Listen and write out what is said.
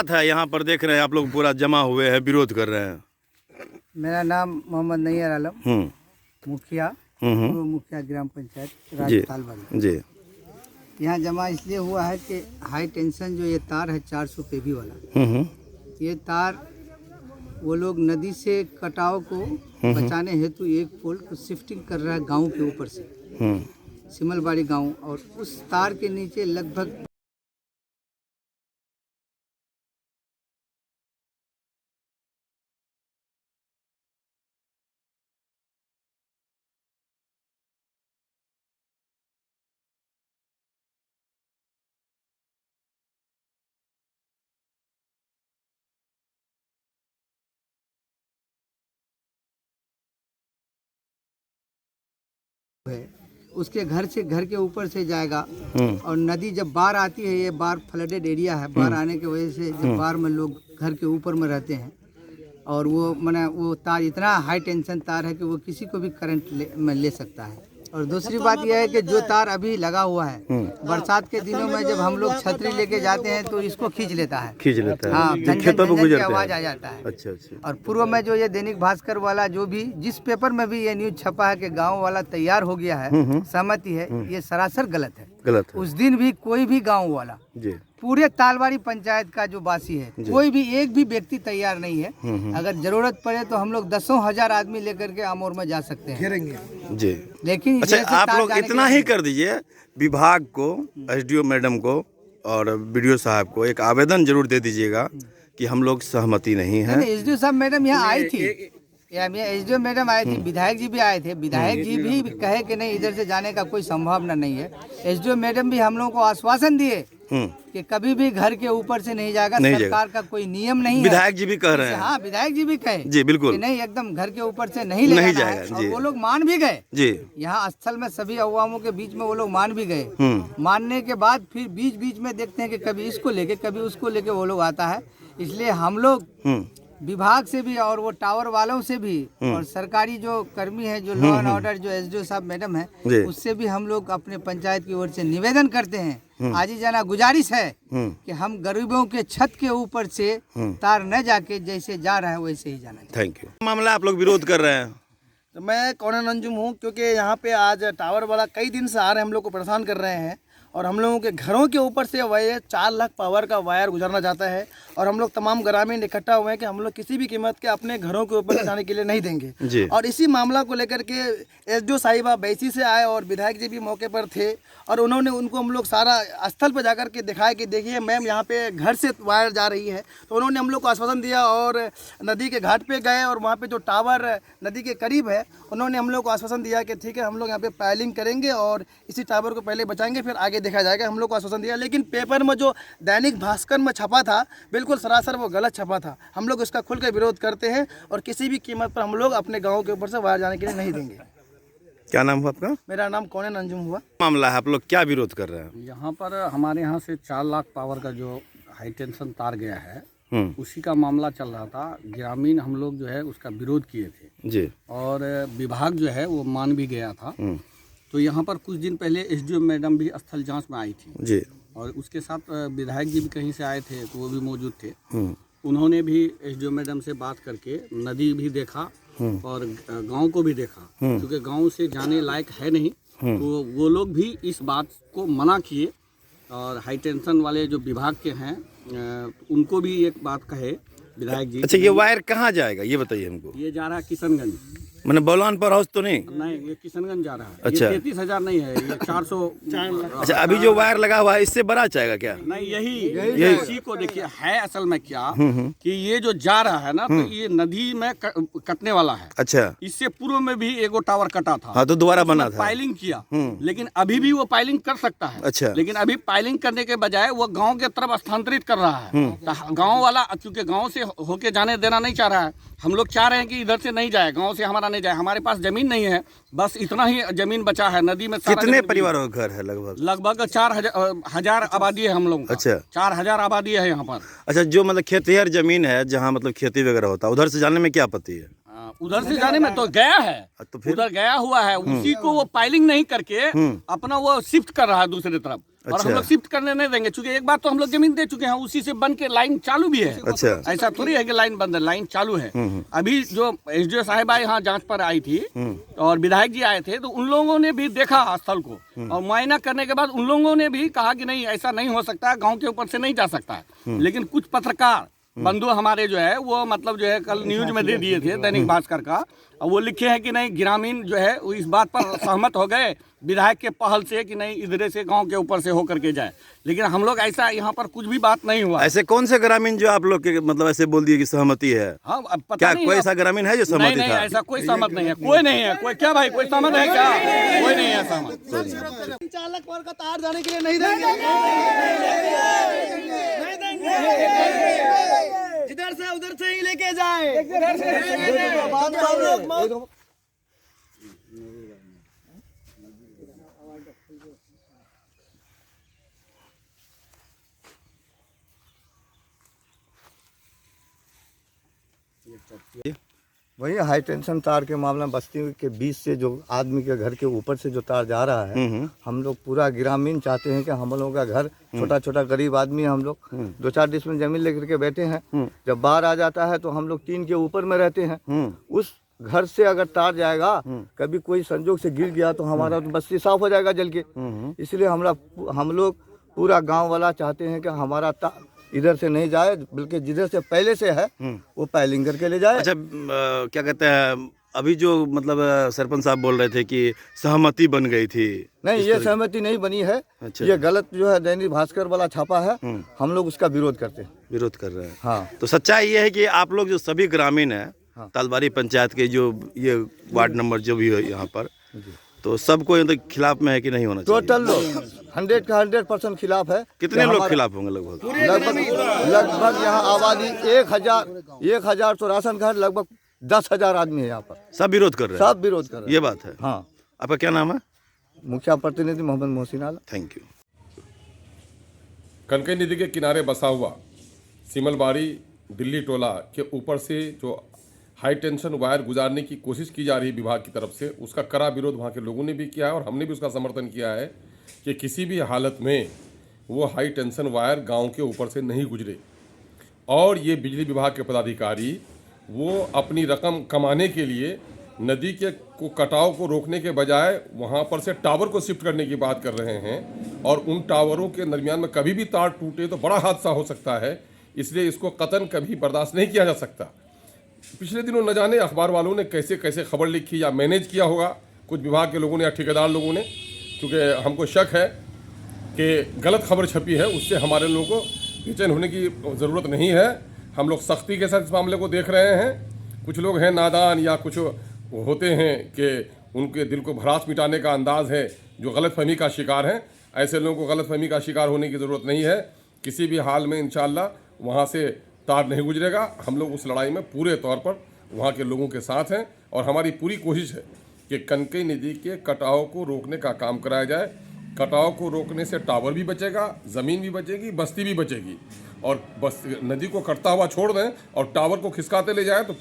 बात है यहाँ पर देख रहे हैं आप लोग पूरा जमा हुए हैं, विरोध कर रहे हैं? मेरा नाम मोहम्मद नैयर आलम, मुखिया, पूर्व मुखिया ग्राम पंचायत राजतालबाड़ी जी। यहाँ जमा इसलिए हुआ है कि हाई टेंशन जो ये तार है 400 kV वाला, ये तार वो लोग नदी से कटाव को बचाने हेतु एक पोल को शिफ्टिंग कर रहा है गांव के ऊपर से, सिमलबाड़ी गांव, और उस तार के नीचे लगभग है, उसके घर के ऊपर से जाएगा। और नदी जब बाढ़ आती है, ये बाढ़ फ्लडेड एरिया है, बाढ़ आने की वजह से जब बाढ़ में लोग घर के ऊपर में रहते हैं, और वो माने वो तार इतना हाई टेंशन तार है कि वो किसी को भी करंट में ले सकता है। और दूसरी बात यह है कि जो तार अभी लगा हुआ है, बरसात के दिनों में जब हम लोग छतरी लेके जाते हैं तो इसको खींच लेता है, हाँ, खेतों में गुजरते हैं, आवाज आ जाता है। अच्छा। और पूर्व में जो ये दैनिक भास्कर वाला जो भी जिस पेपर में भी ये न्यूज छपा है कि गांव वाला तैयार हो गया है, सहमति है, ये सरासर गलत है। उस दिन भी कोई भी गाँव वाला पूरे तालबाड़ी पंचायत का जो वासी है, कोई भी एक भी व्यक्ति तैयार नहीं है। अगर जरूरत पड़े तो हम लोग 10,000 आदमी लेकर के आमोर में जा सकते हैं जी। लेकिन अच्छा, आप लोग इतना ही कर दीजिए, विभाग को, एसडीओ मैडम को और बीडीओ साहब को एक आवेदन जरूर दे दीजिएगा कि हम लोग सहमति नहीं है। एसडीओ साहब मैडम यहाँ आई थी, एसडीओ मैडम आए थे, विधायक जी भी आए थे, विधायक जी भी कहे कि नहीं इधर से जाने का कोई संभावना नहीं है। एसडीओ मैडम भी हम लोगों को आश्वासन दिए कि कभी भी घर के ऊपर से नहीं जाएगा, सरकार का कोई नियम नहीं है। विधायक जी भी कह रहे हैं, हाँ, विधायक जी भी कहे जी, बिल्कुल नहीं, एकदम घर के ऊपर से नहीं जाएगा जी। और वो लोग मान भी गए जी, यहाँ स्थल में सभी अवामों के बीच में वो लोग मान भी गए। मानने के बाद फिर बीच बीच में देखते हैं कि कभी इसको लेके कभी उसको लेके वो लोग आता है। इसलिए हम लोग विभाग से भी और वो टावर वालों से भी और सरकारी जो कर्मी है, जो लॉ एंड ऑर्डर, जो एसडीओ साहब मैडम है, उससे भी हम लोग अपने पंचायत की ओर से निवेदन करते हैं, आज ही जाना गुजारिश है कि हम गरीबों के छत के ऊपर से तार न जाके जैसे जा रहा है वैसे ही जाना। Thank you. मामला आप लोग विरोध कर रहे हैं? तो मैं कौन नंजुम हूँ, क्योंकि यहाँ पे आज टावर वाला कई दिन से आ रहे हैं, हम लोग को परेशान कर रहे हैं, और हम लोगों के घरों के ऊपर से वह 4 लाख पावर का वायर गुजरना चाहता है। और हम लोग तमाम ग्रामीण इकट्ठा हुए हैं कि हम लोग किसी भी कीमत के अपने घरों के ऊपर जाने के लिए नहीं देंगे। और इसी मामला को लेकर के एसडीओ साहिबा बैसी से आए और विधायक जी भी मौके पर थे, और उन्होंने उनको हम लोग सारा स्थल पर जाकर के दिखाया कि देखिए मैम यहाँ पे घर से वायर जा रही है। तो उन्होंने हम लोग को आश्वासन दिया और नदी के घाट पे गए, और वहाँ पे जो टावर नदी के करीब है, उन्होंने हम लोग को आश्वासन दिया कि ठीक है हम लोग यहाँ पे पायलिंग करेंगे और इसी टावर को पहले बचाएंगे, फिर आगे देखा जाएगा। हम लोग को आश्वासन दिया, लेकिन पेपर में जो दैनिक भास्कर में छपा था, बिल्कुल सरासर वो गलत छपा था। हम लोग इसका खुलकर विरोध करते हैं, और किसी भी कीमत पर हम लोग अपने गाँव के ऊपर से वायर जाने के लिए नहीं देंगे। क्या नाम हुआ आपका? मेरा नाम कौन अंजुम हुआ। मामला है, आप लोग क्या विरोध कर रहे हैं? यहाँ पर हमारे यहाँ से 4 लाख पावर का जो हाई टेंशन तार गया है, उसी का मामला चल रहा था। ग्रामीण हम लोग जो है उसका विरोध किए थे जी, और विभाग जो है वो मान भी गया था। तो यहाँ पर कुछ दिन पहले एसडीओ मैडम भी स्थल जांच में आई थी जी, और उसके साथ विधायक जी भी कहीं से आए थे, तो वो भी मौजूद थे। उन्होंने भी एसडीओ मैडम से बात करके नदी भी देखा और गांव को भी देखा, क्योंकि गांव से जाने लायक है नहीं, तो वो लोग भी इस बात को मना किए। और हाई टेंशन वाले जो विभाग के हैं उनको भी एक बात कहे विधायक जी। अच्छा, ये वायर कहाँ जाएगा ये बताइए हमको? ये जा रहा है किशनगंज, मैंने बौलान पर हाउस तो नहीं? नहीं, ये किशनगंज जा रहा है। अच्छा, 33,000 नहीं है, ये 400। अच्छा, अभी जो वायर लगा हुआ है इससे बड़ा जाएगा क्या? नहीं, यही इसी को देखिए है असल में क्या कि ये जो जा रहा है ना, तो ये नदी में कटने वाला है। अच्छा, इससे पूर्व में भी एगो टावर कटा था, हाँ, तो दोबारा बना था, पाइलिंग किया, लेकिन अभी भी वो पाइलिंग कर सकता है। अच्छा, लेकिन अभी पाइलिंग करने के बजाय वो गाँव के तरफ स्थानांतरित कर रहा है। गाँव वाला क्योंकि गाँव से होके जाने देना नहीं चाह रहा है। हम लोग चाह रहे हैं कि इधर से नहीं जाए, गाँव से हमारा नहीं जाए। हमारे पास जमीन नहीं है, बस इतना ही जमीन बचा है। नदी में कितने परिवारों का घर है? लगभग 4,000 आबादी है हम लोग। अच्छा, 4,000 आबादी है यहाँ पर। अच्छा, जो मतलब खेतिहर जमीन है जहाँ मतलब खेती वगैरह होता है, उधर से जाने में क्या आपत्ति है? उधर से जाने में तो गया है, तो फिर उधर गया हुआ है, उसी को वो पाइलिंग नहीं करके अपना वो शिफ्ट कर रहा है दूसरी तरफ। और हम लोग शिफ्ट करने नहीं देंगे, क्योंकि एक बार तो हम लोग जमीन दे चुके हैं, उसी से बन के लाइन चालू भी है। अच्छा, ऐसा थोड़ी है कि लाइन बंद है, लाइन चालू है। अभी जो एसडीओ साहिबा यहाँ जांच पर आई थी और विधायक जी आए थे, तो उन लोगों ने भी देखा स्थल को और मुआयना करने के बाद उन लोगों ने भी कहा कि नहीं, ऐसा नहीं हो सकता, गाँव के ऊपर से नहीं जा सकता। लेकिन कुछ पत्रकार बंधु हमारे जो है वो मतलब जो है कल न्यूज में दे दिए थे दैनिक भास्कर का, और वो लिखे हैं कि नहीं, ग्रामीण जो है वो इस बात पर सहमत हो गए विधायक के पहल से कि नहीं इधर से गांव के ऊपर से होकर के जाए। लेकिन हम लोग ऐसा यहाँ पर कुछ भी बात नहीं हुआ। ऐसे कौन से ग्रामीण जो आप लोग के मतलब ऐसे बोल दिए कि सहमति है? हाँ, अब पता क्या नहीं कोई ऐसा ग्रामीण है जो सहमति नहीं, था? ऐसा कोई सहमत नहीं है, कोई नहीं है। कोई क्या भाई, कोई सहमत है क्या? कोई नहीं है सहमत। 4 लाख पावर का तार जाने के लिए नहीं देंगे, जिधर से उधर से ही लेके जाए। वही हाई टेंशन तार के मामला में बस्ती के बीच से जो आदमी के घर के ऊपर से जो तार जा रहा है, हम लोग पूरा ग्रामीण चाहते हैं कि हम लोगों का घर छोटा छोटा गरीब आदमी, हम लोग 2-4 डिसमिल जमीन लेकर के बैठे हैं। जब बाढ़ आ जाता है तो हम लोग टीन के ऊपर में रहते हैं। उस घर से अगर तार जाएगा, कभी कोई संजोग से गिर गया तो हमारा तो बस्ती साफ हो जाएगा जल के। इसलिए हम लोग पूरा गाँव वाला चाहते हैं कि हमारा तार इधर से नहीं जाए, बल्कि जिधर से पहले से है वो पायलिंग करके ले जाए। अच्छा, क्या कहते हैं, अभी जो मतलब सरपंच साहब बोल रहे थे कि सहमति बन गई थी, नहीं, ये सहमति नहीं बनी है। अच्छा। ये गलत जो है दैनिक भास्कर वाला छापा है, हम लोग उसका विरोध करते हैं, विरोध कर रहे हैं। हाँ। तो सच्चाई ये है कि आप लोग जो सभी ग्रामीण हैं, तालबारी पंचायत के जो ये वार्ड नंबर जो भी है यहाँ पर, तो सबको खिलाफ में है कि नहीं होना चाहिए? टोटल लोग 100 का 100% खिलाफ है। कितने लोग खिलाफ होंगे? लगभग यहाँ आबादी 1000 तो राशन कार्ड, लगभग 10,000 आदमी है यहाँ पर। सब विरोध कर रहे हैं? सब विरोध कर रहे हैं। ये बात है। हाँ। आपका क्या नाम है? मुखिया प्रतिनिधि मोहम्मद मोहसिन आला। Thank you. कनकई नदी के किनारे बसा हुआ सिमलबाड़ी दिल्ली टोला के ऊपर से जो हाई टेंशन वायर गुजारने की कोशिश की जा रही है विभाग की तरफ से, उसका कड़ा विरोध वहाँ के लोगों ने भी किया है और हमने भी उसका समर्थन किया है कि किसी भी हालत में वो हाई टेंशन वायर गांव के ऊपर से नहीं गुजरे। और ये बिजली विभाग के पदाधिकारी वो अपनी रकम कमाने के लिए नदी के कटाव को रोकने के बजाय वहाँ पर से टावर को शिफ्ट करने की बात कर रहे हैं, और उन टावरों के दरमियान में कभी भी तार टूटे तो बड़ा हादसा हो सकता है। इसलिए इसको कतन कभी बर्दाश्त नहीं किया जा सकता। पिछले दिनों न जाने अखबार वालों ने कैसे कैसे खबर लिखी या मैनेज किया होगा, कुछ विभाग के लोगों ने या ठेकेदार लोगों ने, क्योंकि हमको शक है कि गलत खबर छपी है, उससे हमारे लोगों को बेचैन होने की ज़रूरत नहीं है। हम लोग सख्ती के साथ इस मामले को देख रहे हैं। कुछ लोग हैं नादान या कुछ होते हैं कि उनके दिल को भड़ास मिटाने का अंदाज़ है, जो गलतफहमी का शिकार हैं। ऐसे लोगों को गलतफहमी का शिकार होने की ज़रूरत नहीं है। किसी भी हाल में इंशाअल्लाह वहाँ से तार नहीं गुजरेगा। हम लोग उस लड़ाई में पूरे तौर पर वहाँ के लोगों के साथ हैं और हमारी पूरी कोशिश है कि कनकई नदी के कटाव को रोकने का काम कराया जाए। कटाव को रोकने से टावर भी बचेगा, ज़मीन भी बचेगी, बस्ती भी बचेगी। और बस नदी को कटता हुआ छोड़ दें और टावर को खिसकाते ले जाएं तो